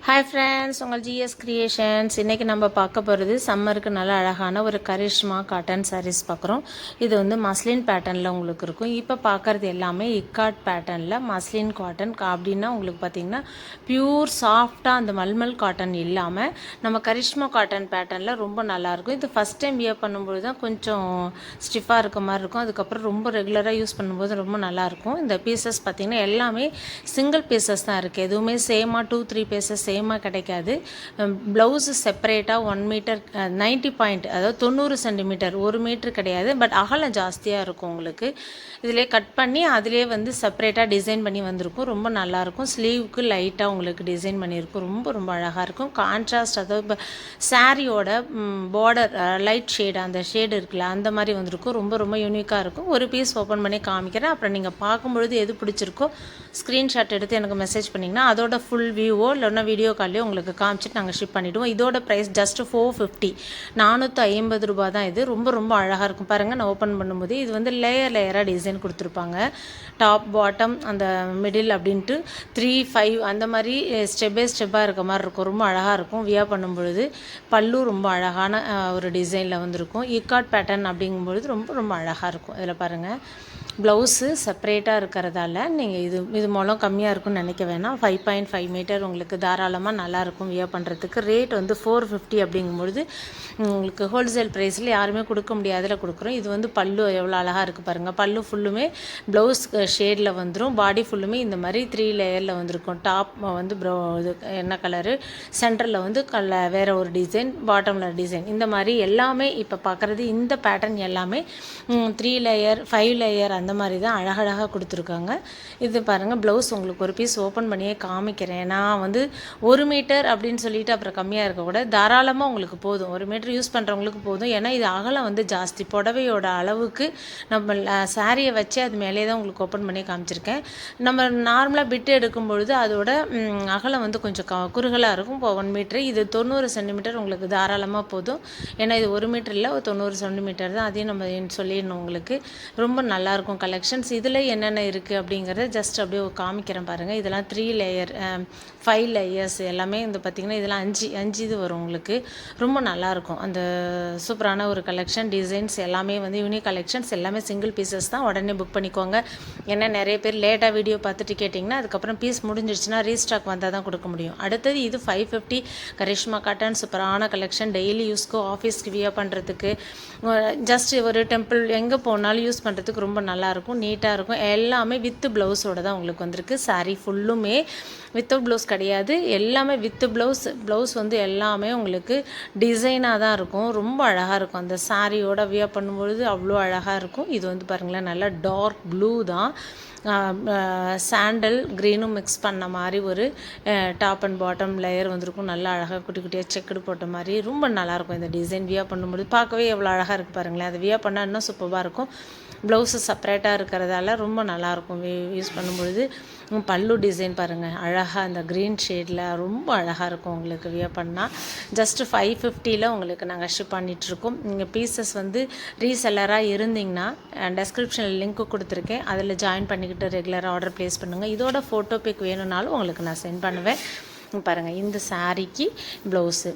Hi friends, உங்கள் GS creations. இன்றைக்கி நம்ம பார்க்க போகிறது சம்மருக்கு நல்ல அழகான ஒரு கரிஷ்மா காட்டன் சாரீஸ் பார்க்குறோம். இது வந்து மஸ்லின் பேட்டர்னில் உங்களுக்கு இருக்கும். இப்போ பார்க்குறது எல்லாமே இக்காட் பேட்டர்னில் மஸ்லின் காட்டன் அப்படின்னா உங்களுக்கு பார்த்திங்கன்னா பியூர் சாஃப்டாக அந்த மல்மல் காட்டன் இல்லாமல் நம்ம கரிஷ்மா காட்டன் பேட்டர்னில் ரொம்ப நல்லாயிருக்கும். இது ஃபஸ்ட் டைம் வியர் பண்ணும்போது தான் கொஞ்சம் ஸ்டிஃபாக இருக்க மாதிரி இருக்கும். அதுக்கப்புறம் ரொம்ப ரெகுலராக யூஸ் பண்ணும்போது ரொம்ப நல்லாயிருக்கும். இந்த பீசஸ் பார்த்திங்கன்னா எல்லாமே சிங்கிள் பீசஸ் தான் இருக்குது. எதுவுமே சேமாக 2-3 பீசஸ் சேமாக கிடைக்காது. ப்ளவுஸு செப்பரேட்டாக 1 மீட்டர் 90 பாயிண்ட், அதாவது 90 சென்டிமீட்டர், 1 மீட்ரு கிடையாது. பட் அகலம் ஜாஸ்தியாக இருக்கும் உங்களுக்கு. இதிலே கட் பண்ணி அதிலே வந்து செப்பரேட்டாக டிசைன் பண்ணி வந்திருக்கும். ரொம்ப நல்லாயிருக்கும். ஸ்லீவுக்கு லைட்டாக உங்களுக்கு டிசைன் பண்ணியிருக்கும். ரொம்ப ரொம்ப அழகாக இருக்கும். கான்ட்ராஸ்ட், அதாவது இப்போ சாரியோட பார்டர் லைட் ஷேடு, அந்த ஷேடு இருக்குல்ல, அந்த மாதிரி வந்திருக்கும். ரொம்ப ரொம்ப யூனிக்காக இருக்கும். ஒரு பீஸ் ஓப்பன் பண்ணி காமிக்கிறேன். அப்புறம் நீங்கள் பார்க்கும்பொழுது எது பிடிச்சிருக்கோ ஸ்க்ரீன்ஷாட் எடுத்து எனக்கு மெசேஜ் பண்ணிங்கன்னா அதோட ஃபுல் வியூவோ இல்லைன்னா வீடியோ கால்லையோ உங்களுக்கு காமிச்சிட்டு நாங்கள் ஷிப் பண்ணிவிடுவோம். இதோட ப்ரைஸ் ஜஸ்ட் 450, 450 ரூபா தான். இது ரொம்ப ரொம்ப அழகாக இருக்கும். பாருங்கள், நான் ஓப்பன் பண்ணும்போது இது வந்து லேயராக டிசைன் கொடுத்துருப்பாங்க. டாப் பாட்டம் அந்த மிடில் அப்படின்ட்டு 3, 5 அந்த மாதிரி ஸ்டெப் பை ஸ்டெப்பாக இருக்க மாதிரி இருக்கும். ரொம்ப அழகாக இருக்கும் வியர் பண்ணும்பொழுது. பல்லு ரொம்ப அழகான ஒரு டிசைனில் வந்திருக்கும். இக்காட் பேட்டர்ன் அப்படிங்கும்பொழுது ரொம்ப ரொம்ப அழகாக இருக்கும். இதில் பாருங்கள், ப்ளவுஸு செப்பரேட்டாக இருக்கிறதால நீங்கள் இது மூலம் கம்மியாக இருக்குன்னு நினைக்க வேணாம். 5.5 மீட்டர் உங்களுக்கு தாராளமாக நல்லாயிருக்கும் வியர் பண்ணுறதுக்கு. ரேட் வந்து 450 அப்படிங்கும்பொழுது உங்களுக்கு ஹோல்சேல் ப்ரைஸில் யாருமே கொடுக்க முடியாதில் கொடுக்குறோம். இது வந்து பல்லு எவ்வளோ அழகாக இருக்குது பாருங்கள். பல்லு ஃபுல்லுமே ப்ளவுஸ் ஷேடில் வந்துடும். பாடி ஃபுல்லுமே இந்த மாதிரி 3 லேயரில் வந்திருக்கும். டாப் வந்து இது என்ன கலரு, சென்டரில் வந்து வேறு ஒரு டிசைன், பாட்டமில் டிசைன், இந்த மாதிரி எல்லாமே இப்போ பார்க்குறது இந்த பேட்டர்ன் எல்லாமே 3 லேயர் 5 லேயர் அந்த மாதிரி தான் அழகழகாக கொடுத்துருக்காங்க. இது பாருங்கள், ப்ளவுஸ் உங்களுக்கு ஒரு பீஸ் ஓப்பன் பண்ணியே காமிக்கிறேன். நான் வந்து 1 மீட்டர் அப்படின்னு சொல்லிட்டு அப்புறம் கம்மியாக இருக்கக்கூட தாராளமாக உங்களுக்கு போதும். 1 மீட்டர் யூஸ் பண்ணுறவங்களுக்கு போதும். ஏன்னா இது அகலம் வந்து ஜாஸ்தி. புடவையோட அளவுக்கு நம்ம சாரியை வச்சு அது மேலே தான் உங்களுக்கு ஓப்பன் பண்ணி காமிச்சிருக்கேன். நம்ம நார்மலாக பிட்டு எடுக்கும் பொழுது அதோட அகலம் வந்து கொஞ்சம் குறுகலாக இருக்கும். இப்போ 1 மீட்ரு, இது 90 சென்டிமீட்டர் உங்களுக்கு தாராளமாக போதும். ஏன்னா இது 1 மீட்டர் இல்லை, 90 சென்டிமீட்டர் தான். அதையும் நம்ம சொல்லிடணும் உங்களுக்கு. ரொம்ப நல்லாயிருக்கும் கலெக்ஷன்ஸ். இதில் என்னென்ன இருக்குது அப்படிங்கிறத ஜஸ்ட் அப்படியே காமிக்கிறேன் பாருங்கள். இதெல்லாம் 3 லேயர் 5 லேயர்ஸ் எல்லாமே இந்த பார்த்திங்கன்னா இதெல்லாம் 5 இது வரும் உங்களுக்கு. ரொம்ப நல்லாயிருக்கும். அந்த சூப்பரான ஒரு கலெக்ஷன். டிசைன்ஸ் எல்லாமே வந்து யூனிக் கலெக்ஷன்ஸ், எல்லாமே சிங்கிள் பீசஸ் தான். உடனே புக் பண்ணிக்கோங்க. ஏன்னா நிறைய பேர் லேட்டாக வீடியோ பார்த்துட்டு கேட்டிங்கன்னா அதுக்கப்புறம் பீஸ் முடிஞ்சிடுச்சுன்னா ரீஸ்டாக் வந்தால் தான் கொடுக்க முடியும். அடுத்தது இது 550 கரிஷ்மா காட்டன். சூப்பரான கலெக்ஷன். டெய்லி யூஸ்க்கு, ஆஃபீஸ்க்கு வியர் பண்ணுறதுக்கு, ஜஸ்ட் ஒரு டெம்பிள் எங்கே போனாலும் யூஸ் பண்ணுறதுக்கு ரொம்ப நல்லாயிருக்கும். நீட்டாக இருக்கும். எல்லாமே வித் ப்ளவுஸோடு தான் உங்களுக்கு வந்திருக்கு. சாரீ ஃபுல்லுமே வித்தவுட் ப்ளவுஸ் கிடையாது, எல்லாமே வித் ப்ளவுஸ் வந்து எல்லாமே உங்களுக்கு டிசைனாக தான் இருக்கும். ரொம்ப அழகாக இருக்கும். அந்த சாரியோட வியர் பண்ணும்பொழுது அவ்வளோ அழகாக இருக்கும். இது வந்து பாருங்களேன், நல்லா டார்க் ப்ளூ தான், சாண்டல் க்ரீனும் மிக்ஸ் பண்ண மாதிரி ஒரு டாப் அண்ட் பாட்டம் லேயர் வந்திருக்கும். நல்லா அழகாக குட்டி குட்டியாக செக்குடு போட்ட மாதிரி ரொம்ப நல்லாயிருக்கும். இந்த டிசைன் வியர் பண்ணும்போது பார்க்கவே எவ்வளோ அழகாக இருக்குது பாருங்களேன். அதை வியர் பண்ணால் இன்னும் சூப்பராக இருக்கும். ப்ளவுஸு செப்பரேட்டாக இருக்கிறதால ரொம்ப நல்லாயிருக்கும் யூஸ் பண்ணும்பொழுது. பல்லு டிசைன் பாருங்கள், அழகாக அந்த க்ரீன் ஷேடில் ரொம்ப அழகாக இருக்கும் உங்களுக்கு வியர் பண்ணால். ஜஸ்ட்டு 550 உங்களுக்கு நாங்கள் ஷிப் பண்ணிகிட்ருக்கோம். நீங்கள் பீசஸ் வந்து ரீசெல்லராக இருந்தீங்கன்னா டெஸ்கிரிப்ஷனில் லிங்க்கு கொடுத்துருக்கேன், அதில் ஜாயின் பண்ணிக்கிட்டு ரெகுலராக ஆர்டர் ப்ளேஸ் பண்ணுங்கள். இதோட ஃபோட்டோ பிக் வேணும்னாலும் உங்களுக்கு நான் சென்ட் பண்ணுவேன். பாருங்கள், இந்த சாரீக்கு ப்ளவுஸு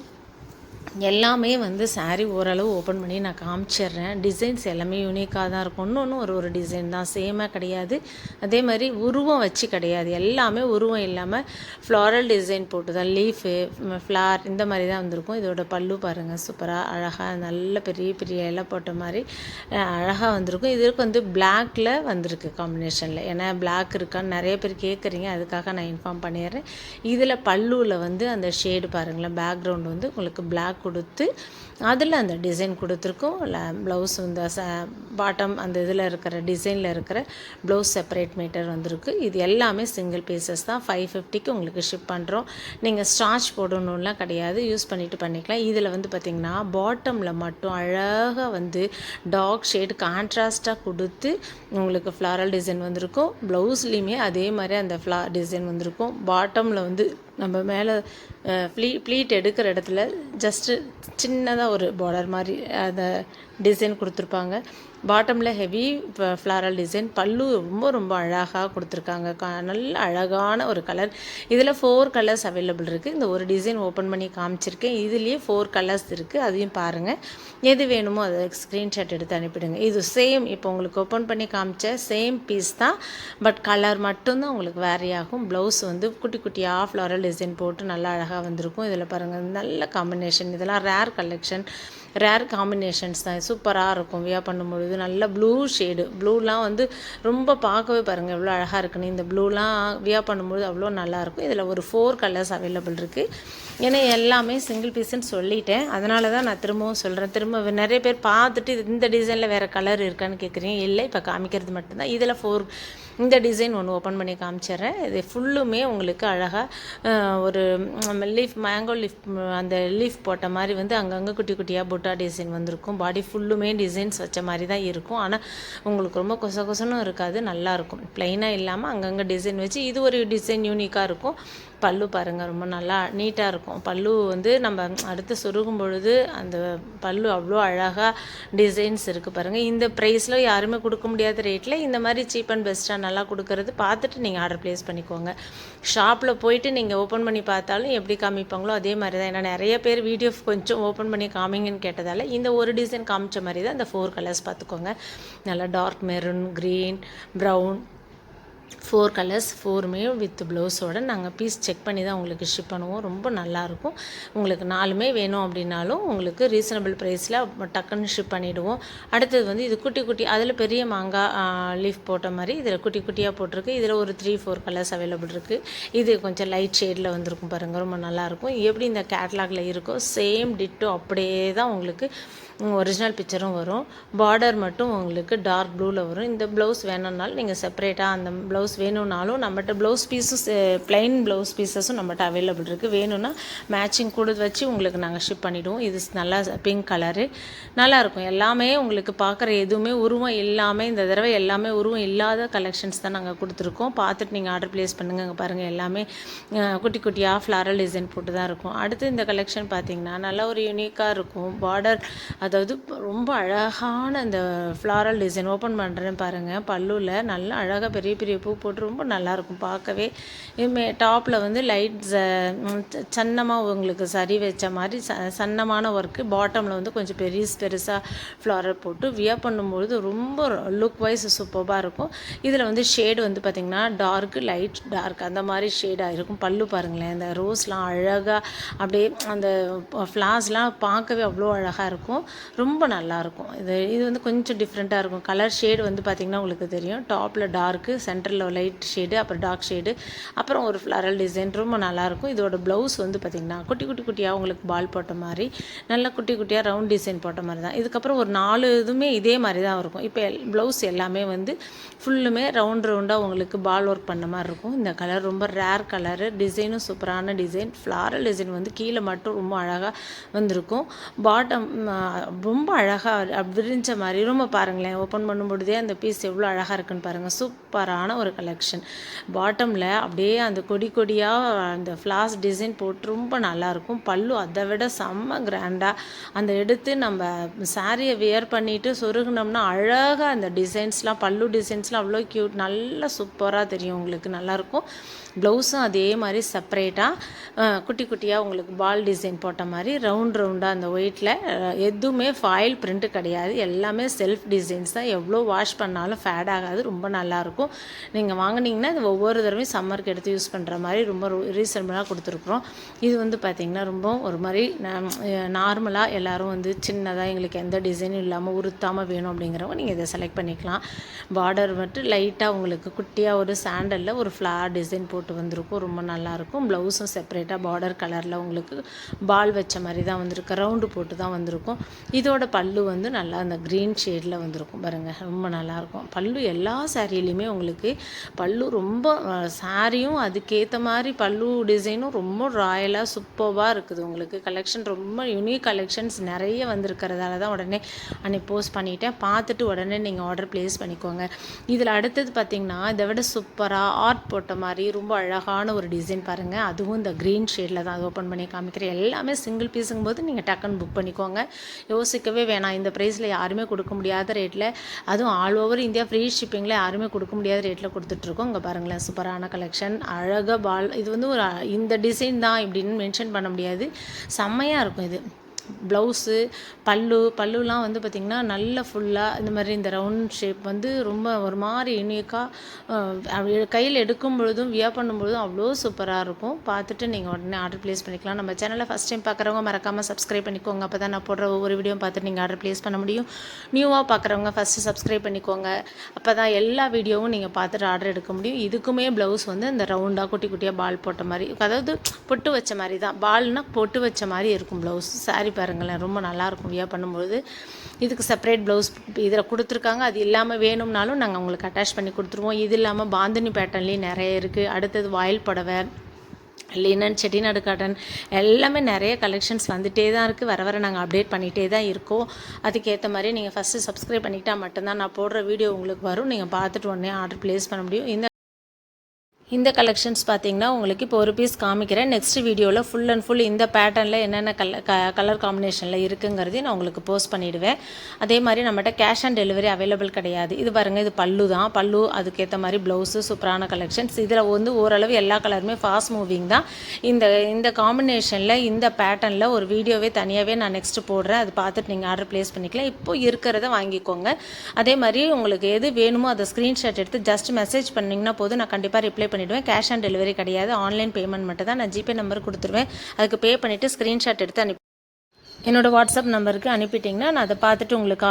எல்லாமே வந்து சாரீ ஓரளவு ஓப்பன் பண்ணி நான் காமிச்சிட்றேன். டிசைன்ஸ் எல்லாமே யூனிக்காக தான் இருக்கும். இன்னொன்று ஒரு டிசைன் தான், சேமாக கிடையாது. அதே மாதிரி உருவம் வச்சு கிடையாது, எல்லாமே உருவம் இல்லாமல் ஃப்ளாரல் டிசைன் போட்டு தான், லீஃபு, ஃப்ளார் இந்த மாதிரி தான் வந்திருக்கும். இதோட பல்லு பாருங்கள், சூப்பராக அழகாக நல்ல பெரிய பெரிய இலை போட்ட மாதிரி அழகாக வந்திருக்கும். இதற்கு வந்து பிளாக்கில் வந்திருக்கு காம்பினேஷனில். ஏன்னா பிளாக் இருக்கான்னு நிறைய பேர் கேட்குறீங்க, அதுக்காக நான் இன்ஃபார்ம் பண்ணிடுறேன். இதில் பல்லுவில் வந்து அந்த ஷேடு பாருங்களேன், பேக்ரவுண்ட் வந்து உங்களுக்கு பிளாக் கொடுத்து அதில் அந்த டிசைன் கொடுத்துருக்கோம். ப்ளவுஸ் இந்த பாட்டம் அந்த இதில் இருக்கிற டிசைனில் இருக்கிற ப்ளவுஸ் செப்பரேட் மீட்டர் வந்திருக்கு. இது எல்லாமே சிங்கிள் பீசஸ் தான். 550 உங்களுக்கு ஷிப் பண்ணுறோம். நீங்கள் ஸ்டார்ச் போடணும்லாம் கிடையாது, யூஸ் பண்ணிவிட்டு பண்ணிக்கலாம். இதில் வந்து பார்த்திங்கன்னா பாட்டமில் மட்டும் அழகாக வந்து டார்க் ஷேடு கான்ட்ராஸ்ட்டாக கொடுத்து உங்களுக்கு ஃப்ளாரல் டிசைன் வந்திருக்கும். ப்ளவுஸ்லேயுமே அதே மாதிரி அந்த டிசைன் வந்திருக்கும். பாட்டமில் வந்து நம்ம மேலே ப்ளீட் எடுக்கிற இடத்துல ஜஸ்ட்டு சின்னதாக ஒரு பார்டர் மாதிரி அந்த டிசைன் கொடுத்துருப்பாங்க. பாட்டமில் ஹெவி ஃப்ளாரல் டிசைன். பல்லு ரொம்ப ரொம்ப அழகாக கொடுத்துருக்காங்க. நல்ல அழகான ஒரு கலர். இதில் 4 கலர்ஸ் அவைலபிள் இருக்குது. இந்த ஒரு டிசைன் ஓப்பன் பண்ணி காமிச்சிருக்கேன். இதுலேயே 4 கலர்ஸ் இருக்குது. அதையும் பாருங்கள். எது வேணுமோ அதை ஸ்க்ரீன்ஷாட் எடுத்து அனுப்பிடுங்க. இது சேம் இப்போ உங்களுக்கு ஓப்பன் பண்ணி காமிச்ச சேம் பீஸ் தான், பட் கலர் மட்டும்தான் உங்களுக்கு வேரி ஆகும். ப்ளவுஸ் வந்து குட்டி குட்டியாக ஃப்ளாரல் டிசைன் போட்டு நல்லா அழகாக வந்திருக்கும். இதில் பாருங்கள், நல்ல காம்பினேஷன். இதெல்லாம் ரேர் கலெக்ஷன், ரேர் காம்பினேஷன்ஸ் தான். சூப்பராக இருக்கும் வியர் பண்ணும்பொழுது. நல்ல ப்ளூ ஷேடு. ப்ளூலாம் வந்து ரொம்ப பார்க்கவே பாருங்கள் எவ்வளோ அழகாக இருக்குன்னு. இந்த ப்ளூலாம் வியர் பண்ணும்போது அவ்வளோ நல்லாயிருக்கும். இதில் ஒரு 4 கலர்ஸ் அவைலபிள் இருக்குது. ஏன்னா எல்லாமே சிங்கிள் பீஸ்ன்னு சொல்லிட்டேன், அதனால தான் நான் திரும்பவும் சொல்கிறேன். திரும்ப நிறைய பேர் பார்த்துட்டு இந்த டிசைனில் வேறு கலர் இருக்கான்னு கேட்குறீங்க. இல்லை, இப்போ காமிக்கிறது மட்டும்தான். இதில் 4 இந்த டிசைன் ஒன்று ஓப்பன் பண்ணி காமிச்சிட்றேன். இது ஃபுல்லுமே உங்களுக்கு அழகாக ஒரு லீஃப், மேங்கோ லீஃப், அந்த லீஃப் போட்ட மாதிரி வந்து அங்கங்கே குட்டி குட்டியாக புட்டா டிசைன் வந்திருக்கும். பாடி ஃபுல்லுமே டிசைன்ஸ் வச்ச மாதிரி தான் இருக்கும். ஆனால் உங்களுக்கு ரொம்ப கொசனும் இருக்காது, நல்லாயிருக்கும். ப்ளைனாக இல்லாமல் அங்கங்கே டிசைன் வச்சு இது ஒரு டிசைன் யூனிக்காக இருக்கும். பல்லு பாருங்கள், ரொம்ப நல்லா நீட்டாக இருக்கும். பல்லு வந்து நம்ம அடுத்து சொருகும் பொழுது அந்த பல்லு அவ்வளோ அழகாக டிசைன்ஸ் இருக்குது பாருங்கள். இந்த ப்ரைஸில் யாருமே கொடுக்க முடியாத ரேட்டில் இந்த மாதிரி சீப் அண்ட் பெஸ்ட்டாக நல்லா கொடுக்கறது பார்த்துட்டு நீங்கள் ஆர்டர் ப்ளேஸ் பண்ணிக்கோங்க. ஷாப்பில் போயிட்டு நீங்கள் ஓப்பன் பண்ணி பார்த்தாலும் எப்படி காமிப்பாங்களோ அதே மாதிரி தான். ஏன்னா நிறைய பேர் வீடியோ கொஞ்சம் ஓப்பன் பண்ணி காமிங்கன்னு கேட்டதால் இந்த ஒரு டிசைன் காமிச்ச மாதிரி தான் இந்த 4 கலர்ஸ் பார்த்துக்கோங்க. நல்லா dark maroon, green, brown, 4 colours, 4மே வித் ப்ளவுஸோடு நாங்கள் பீஸ் செக் பண்ணி தான் உங்களுக்கு ஷிப் பண்ணுவோம். ரொம்ப நல்லாயிருக்கும். உங்களுக்கு 4மே வேணும் அப்படின்னாலும் உங்களுக்கு ரீசனபிள் ப்ரைஸில் டக்குன்னு ஷிப் பண்ணிவிடுவோம். அடுத்தது வந்து இது குட்டி குட்டி, அதில் பெரிய மாங்காய் லீஃப் போட்ட மாதிரி இதில் குட்டி குட்டியாக போட்டிருக்கு. இதில் ஒரு 3-4 கலர்ஸ் அவைலபிள் இருக்குது. இது கொஞ்சம் லைட் ஷேடில் வந்திருக்கும் பாருங்கள், ரொம்ப நல்லாயிருக்கும். எப்படி இந்த கேட்லாகில் இருக்கோ சேம் டிட்டோ அப்படியே தான் உங்களுக்கு ஒரிஜினல் பிக்சரும் வரும். பார்டர் மட்டும் உங்களுக்கு டார்க் ப்ளூவில் வரும். இந்த ப்ளவுஸ் வேணும்னாலும் நீங்கள் செப்பரேட்டாக அந்த ப்ளவுஸ் வேணும்னாலும் நம்மகிட்ட ப்ளவுஸ் பீஸும் ப்ளைன் ப்ளவுஸ் பீஸஸும் நம்மகிட்ட அவைலபிள் இருக்குது. வேணும்னா மேட்சிங் கூட வச்சு உங்களுக்கு நாங்கள் ஷிப் பண்ணிவிடுவோம். இது நல்லா பிங்க் கலரு, நல்லாயிருக்கும். எல்லாமே உங்களுக்கு பார்க்குற எதுவுமே உருவம் இல்லாமல், இந்த தடவை எல்லாமே உருவம் இல்லாத கலெக்ஷன்ஸ் தான் நாங்கள் கொடுத்துருக்கோம். பார்த்துட்டு நீங்கள் ஆர்டர் ப்ளேஸ் பண்ணுங்கள். அங்கே பாருங்கள், எல்லாமே குட்டி குட்டியாக ஃப்ளாரல் டிசைன் போட்டு தான் இருக்கும். அடுத்து இந்த கலெக்ஷன் பார்த்திங்கன்னா நல்லா ஒரு யூனிக்காக இருக்கும். பார்டர், அதாவது ரொம்ப அழகான இந்த ஃப்ளாரல் டிசைன் ஓப்பன் பண்ணுறேன்னு பாருங்கள். பல்லுவில் நல்லா அழகாக பெரிய பெரிய பூ போட்டு ரொம்ப நல்லாயிருக்கும் பார்க்கவே. டாப்பில் வந்து லைட் சன்னமாக உங்களுக்கு சரி வச்ச மாதிரி சன்னமான ஒர்க்கு. பாட்டமில் வந்து கொஞ்சம் பெருசாக ஃப்ளாரல் போட்டு வியர் பண்ணும்பொழுது ரொம்ப லுக் வைஸ் சூப்பராக இருக்கும். இதில் வந்து ஷேடு வந்து பார்த்திங்கன்னா டார்க்கு, லைட், டார்க் அந்த மாதிரி ஷேடாக இருக்கும். பல்லு பாருங்களேன், இந்த ரோஸ்லாம் அழகாக அப்படியே அந்த ஃப்ளார்ஸ்லாம் பார்க்கவே அவ்வளோ அழகாக இருக்கும். ரொம்ப நல்லாயிருக்கும். இது வந்து கொஞ்சம் டிஃப்ரெண்ட்டாக இருக்கும். கலர் ஷேடு வந்து பார்த்திங்கன்னா உங்களுக்கு தெரியும். டாப்பில் டார்க்கு, சென்டரில் லைட் ஷேடு, அப்புறம் டார்க் ஷேடு, அப்புறம் ஒரு ஃப்ளாரல் டிசைன். ரொம்ப நல்லாயிருக்கும். இதோட ப்ளவுஸ் வந்து பார்த்திங்கன்னா குட்டி குட்டி குட்டியாக உங்களுக்கு பால் போட்ட மாதிரி, நல்லா குட்டி குட்டியாக ரவுண்ட் டிசைன் போட்ட மாதிரி தான். இதுக்கப்புறம் ஒரு 4 இதுவுமே இதே மாதிரி தான் இருக்கும். இப்போ ப்ளவுஸ் எல்லாமே வந்து ஃபுல்லுமே ரவுண்டாக உங்களுக்கு பால் ஒர்க் பண்ண மாதிரி இருக்கும். இந்த கலர் ரொம்ப ரேர் கலரு. டிசைனும் சூப்பரான டிசைன். ஃப்ளாரல் டிசைன் வந்து கீழே மட்டும் ரொம்ப அழகாக வந்திருக்கும். பாட்டம் ரொம்ப அழகாக விரிஞ்ச மாதிரி ரொம்ப பாருங்களேன். ஓப்பன் பண்ணும்பொழுதே அந்த பீஸ் எவ்வளோ அழகாக இருக்குன்னு பாருங்கள். சூப்பரான ஒரு கலெக்ஷன். பாட்டமில் அப்படியே அந்த கொடியாக அந்த ஃப்ளாஸ் டிசைன் போட்டு ரொம்ப நல்லாயிருக்கும். பல்லு அதை விட செம்ம கிராண்டாக அந்த எடுத்து நம்ம சாரியை வியர் பண்ணிவிட்டு சொருகினோம்னா அழகாக அந்த டிசைன்ஸ்லாம், பல்லு டிசைன்ஸ்லாம் அவ்வளோ க்யூட், நல்லா சூப்பராக தெரியும் உங்களுக்கு. நல்லாயிருக்கும். ப்ளவுஸும் அதே மாதிரி செப்பரேட்டாக குட்டி குட்டியாக உங்களுக்கு பால் டிசைன் போட்ட மாதிரி ரவுண்டாக அந்த ஒயிட்டில் எதுவுமே ஃபாயில் பிரிண்ட்டு கிடையாது. எல்லாமே செல்ஃப் டிசைன்ஸ் தான். எவ்வளோ வாஷ் பண்ணாலும் ஃபேட் ஆகாது. ரொம்ப நல்லாயிருக்கும். நீங்கள் வாங்கினீங்கன்னா இது ஒவ்வொரு தடவையும் சம்மருக்கு எடுத்து யூஸ் பண்ணுற மாதிரி ரொம்ப ரீசனபிளாக கொடுத்துருக்குறோம். இது வந்து பார்த்திங்கன்னா ரொம்ப ஒரு மாதிரி நார்மலாக எல்லோரும் வந்து சின்னதாக எங்களுக்கு எந்த டிசைனும் இல்லாமல் உறுத்தாமல் வேணும் அப்படிங்கிறவங்க நீங்கள் இதை செலக்ட் பண்ணிக்கலாம். பார்டர் மட்டும் லைட்டாக உங்களுக்கு குட்டியாக ஒரு சாண்டலில் ஒரு ஃப்ளார் டிசைன் போட்டு வந்திருக்கும். ரொம்ப நல்லாயிருக்கும். ப்ளவுஸும் செப்பரேட்டாக பார்டர் கலரில் உங்களுக்கு பால் வச்ச மாதிரி தான் வந்திருக்கு. ரவுண்டு போட்டு தான் வந்திருக்கும். இதோட பல்லு வந்து நல்லா அந்த க்ரீன் ஷேடில் வந்திருக்கும் பாருங்கள். ரொம்ப நல்லாயிருக்கும். பல்லு எல்லா சாரிலையுமே உங்களுக்கு பல்லு ரொம்ப சாரியும் அதுக்கேற்ற மாதிரி பல்லு டிசைனும் ரொம்ப ராயலாக சூப்பராக இருக்குது. உங்களுக்கு கலெக்ஷன் ரொம்ப யூனிக் கலெக்ஷன்ஸ் நிறைய வந்திருக்கிறதால தான் உடனே அன்றைக்கி போஸ்ட் பண்ணிட்டேன். பார்த்துட்டு உடனே நீங்கள் ஆர்டர் ப்ளேஸ் பண்ணிக்கோங்க. இதில் அடுத்தது பார்த்திங்கன்னா இதை விட சூப்பராக ஆர்ட் போட்ட மாதிரி ரொம்ப அழகான ஒரு டிசைன் பாருங்கள். அதுவும் இந்த க்ரீன் ஷேடில் தான் அது ஓப்பன் பண்ணி காமிக்கிறேன். எல்லாமே சிங்கிள் பீஸுங்கும் போது நீங்கள் டக்குன்னு புக் பண்ணிக்கோங்க. யோசிக்கவே வேணாம். இந்த ப்ரைஸில் யாருமே கொடுக்க முடியாத ரேட்டில், அதுவும் ஆல் ஓவர் இந்தியா ஃப்ரீ ஷிப்பிங்கில் யாருமே கொடுக்க முடியாத ரேட்டில் கொடுத்துட்ருக்கோம். இங்கே பாருங்களேன், சூப்பரான கலெக்ஷன், அழகாக பால். இது வந்து ஒரு இந்த டிசைன் தான் இப்படின்னு மென்ஷன் பண்ண முடியாது, செம்மையாக இருக்கும். இது ப்ளவுஸு, பல்லுலாம் வந்து பார்த்திங்கன்னா நல்ல ஃபுல்லாக இந்த மாதிரி இந்த ரவுண்ட் ஷேப் வந்து ரொம்ப ஒரு மாதிரி யூனிக்காக கையில் எடுக்கும் பொழுதும் வியர் பண்ணும் பொழுதும் அவ்வளோ சூப்பராக இருக்கும். பார்த்துட்டு நீங்கள் உடனே ஆர்டர் ப்ளேஸ் பண்ணிக்கலாம். நம்ம சேனலை ஃபஸ்ட் டைம் பார்க்குறவங்க மறக்காமல் சப்ஸ்கிரைப் பண்ணிக்கோங்க. அப்போ தான் நான் போடுற ஒவ்வொரு வீடியோ பார்த்துட்டு நீங்கள் ஆர்டர் ப்ளேஸ் பண்ண முடியும். நியூவாக பார்க்குறவங்க ஃபஸ்ட்டு சப்ஸ்கிரைப் பண்ணிக்கோங்க. அப்போ தான் எல்லா வீடியோவும் நீங்கள் பார்த்துட்டு ஆர்டர் எடுக்க முடியும். இதுக்குமே ப்ளவுஸ் வந்து இந்த ரவுண்டாக குட்டி குட்டியாக பால் போட்ட மாதிரி, அதாவது பொட்டு வச்ச மாதிரி தான். பால்னால் பொட்டு வச்ச மாதிரி இருக்கும் ப்ளவுஸ். சாரி பாருங்களேன், ரொம்ப நல்லாயிருக்கும் வியர் பண்ணும்போது. இதுக்கு செப்பரேட் ப்ளவுஸ் இதில் கொடுத்துருக்காங்க. அது இல்லாமல் வேணும்னாலும் நாங்கள் உங்களுக்கு அட்டாச் பண்ணி கொடுத்துருவோம். இது இல்லாமல் பாந்தினி பேட்டர்ன்லேயும் நிறைய இருக்குது. அடுத்தது வாயில் புடவை, லினன், செட்டிநாடு காட்டன், எல்லாமே நிறைய கலெக்ஷன்ஸ் வந்துகிட்டே தான் இருக்குது. வர வர நாங்கள் அப்டேட் பண்ணிகிட்டே தான் இருக்கோம். அதுக்கேற்ற மாதிரி நீங்கள் ஃபஸ்ட்டு சப்ஸ்கிரைப் பண்ணிக்கிட்டால் மட்டும்தான் நான் போடுற வீடியோ உங்களுக்கு வரும். நீங்கள் பார்த்துட்டு உடனே ஆர்டர் ப்ளேஸ் பண்ண முடியும். இந்த கலெக்ஷன்ஸ் பார்த்தீங்கன்னா உங்களுக்கு இப்போ ஒரு பீஸ் காமிக்கிறேன். நெக்ஸ்ட் வீடியோவில் ஃபுல் அண்ட் ஃபுல் இந்த பேட்டர்னில் என்னென்ன கலர் காம்பினேஷனில் இருக்குங்கிறதையும் நான் உங்களுக்கு போஸ்ட் பண்ணிவிடுவேன். அதே மாதிரி நம்மகிட்ட கேஷ் ஆன் டெலிவரி அவைலபிள் கிடையாது. இது பாருங்கள், இது பல்லு தான். பல்லு அதுக்கேற்ற மாதிரி ப்ளவுஸு, சூப்பரான கலெக்ஷன்ஸ். இதில் வந்து ஓரளவு எல்லா கலருமே ஃபாஸ்ட் மூவிங் தான். இந்த காம்பினேஷனில் இந்த பேட்டர்னில் ஒரு வீடியோவே தனியாகவே நான் நெக்ஸ்ட்டு போடுறேன். அது பார்த்துட்டு நீங்கள் ஆர்டர் ப்ளேஸ் பண்ணிக்கலாம். இப்போ இருக்கிறத வாங்கிக்கோங்க. அதே மாதிரி உங்களுக்கு எது வேணுமோ அதை ஸ்க்ரீன்ஷாட் எடுத்து ஜஸ்ட் மெசேஜ் பண்ணிங்கன்னா போதும், நான் கண்டிப்பாக ரிப்ளை பண்ணிவிடுவேன். கேஷ் ஆன் டெலிவரி கிடையாது, ஆன்லைன் பேமெண்ட் மட்டும் தான். நான் ஜிபே நம்பர் கொடுத்துருவேன். அதுக்கு பே பண்ணிவிட்டு ஸ்க்ரீன்ஷாட் எடுத்து என்னோடய வாட்ஸ்அப் நம்பருக்கு அனுப்பிட்டிங்கன்னா நான் அதை பார்த்துட்டு உங்களுக்கு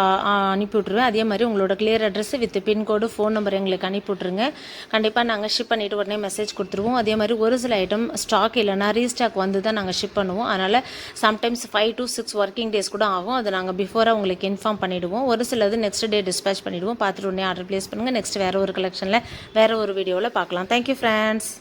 அனுப்பி விட்ருவேன். அதே மாதிரி உங்களோட clear address with pincode, phone number எங்களுக்கு அனுப்பி விட்ருங்க. கண்டிப்பாக நாங்கள் ஷிப் பண்ணிவிட்டு உடனே மெசேஜ் கொடுத்துருவோம். அதே மாதிரி ஒரு சில ஐட்டம் ஸ்டாக் இல்லைனா ரீஸ்டாக் வந்து தான் நாங்கள் ஷிப் பண்ணுவோம். அதனால் சம்டைம்ஸ் 5 to 6 ஒர்க்கிங் டேஸ் கூட ஆகும். அதை நாங்கள் பிஃபோராக உங்களுக்கு இன்ஃபார்ம் பண்ணிவிடுவோம். ஒரு சிலது நெக்ஸ்ட் டே டிஸ்பேச் பண்ணிவிடுவோம். பார்த்துட்டு உடனே ஆர்டர் ப்ளேஸ் பண்ணுங்கள். நெக்ஸ்ட் வேறு ஒரு கலெக்ஷனில் வேறு ஒரு வீடியோவில் பார்க்கலாம். Thank you friends.